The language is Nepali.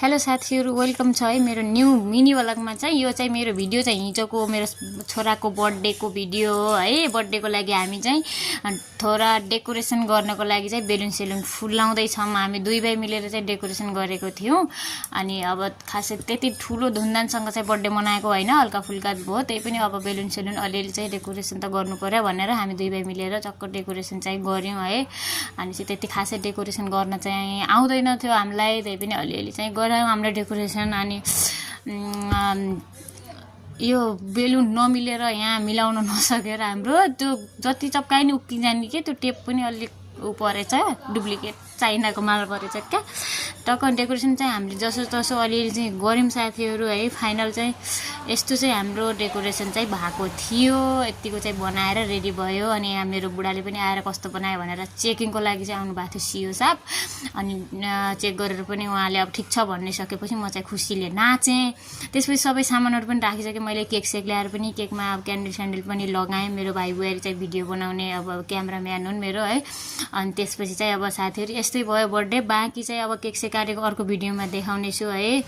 हेलो साथीहरु वेलकम छ है मेरो न्यू मिनी व्लगमा चाहिँ यो चाहिँ मेरो भिडियो चाहिँ हिजोको मेरो छोराको बर्थडे को भिडियो हो है। बर्थडे को लागि हामी चाहिँ थोड़ा डेकोरेसन गर्नको लागि चाहिँ बेलुन सेलुन फुलाउँदै छौं। हामी दुई भाइ मिलेर चाहिँ डेकोरेसन गरेको थियौं। अनि अब खासै त्यति ठुलो धुमधामसँग चाहिँ बर्थडे मनाएको हैन, हल्का फुल्का भयो। त्यही पनि अब बेलुन सेलुन अलिअलि चाहिँ डेकोरेसन त गर्नु पर्यो भनेर हामी दुई भाइ मिलेर चक्क डेकोरेसन चाहिँ गर्यौं है। अनि चाहिँ त्यति खासै डेकोरेसन गर्न चाहिँ आउँदैन थियो हामीलाई, त्यही पनि अलिअलि चाहिँ गरायौं हामीले डेकोरेसन। अनि यो बेलुन नमिलेर यहाँ मिलाउन नसकेर हाम्रो त्यो जति चप्काए नि उक्किजानी के त्यो टेप पनि अलि उ परेछ, डुप्लिकेट चाइनाको माल परेछ क्या। टक्क डेकोरेसन चाहिँ हामीले जसो तसो अलिअलि चाहिँ गर्यौं साथीहरु है। फाइनल चाहिँ यस्तो चाहिँ हाम्रो डेकोरेसन चाहिँ भएको थियो। यतिको चाहिँ बनाएर रेडी भयो। अनि यहाँ मेरो बुढाले पनि आएर कस्तो बनायो भनेर चेकिङको लागि चाहिँ आउनु भएको थियो सियो साहब। अनि चेक गरेर पनि उहाँले अब ठीक छ भन्ने सकेपछि म चाहिँ खुसीले नाचे। त्यसपछि सबै सामानहरु पनि राखिसके मैले। केक सेक ल्याएर पनि केकमा अब क्यान्डल स्यान्डल पनि लगाएँ। मेरो भाइ बुहारी चाहिँ भिडियो बनाउने अब क्यामेराम्यान हुन् मेरो है। अनि त्यसपछि चाहिँ अब साथीहरु यस्तै भयो बर्थडे। बाँकी चाहिँ अब केक सेक काटेको अर्को भिडियोमा देखाउने छु है।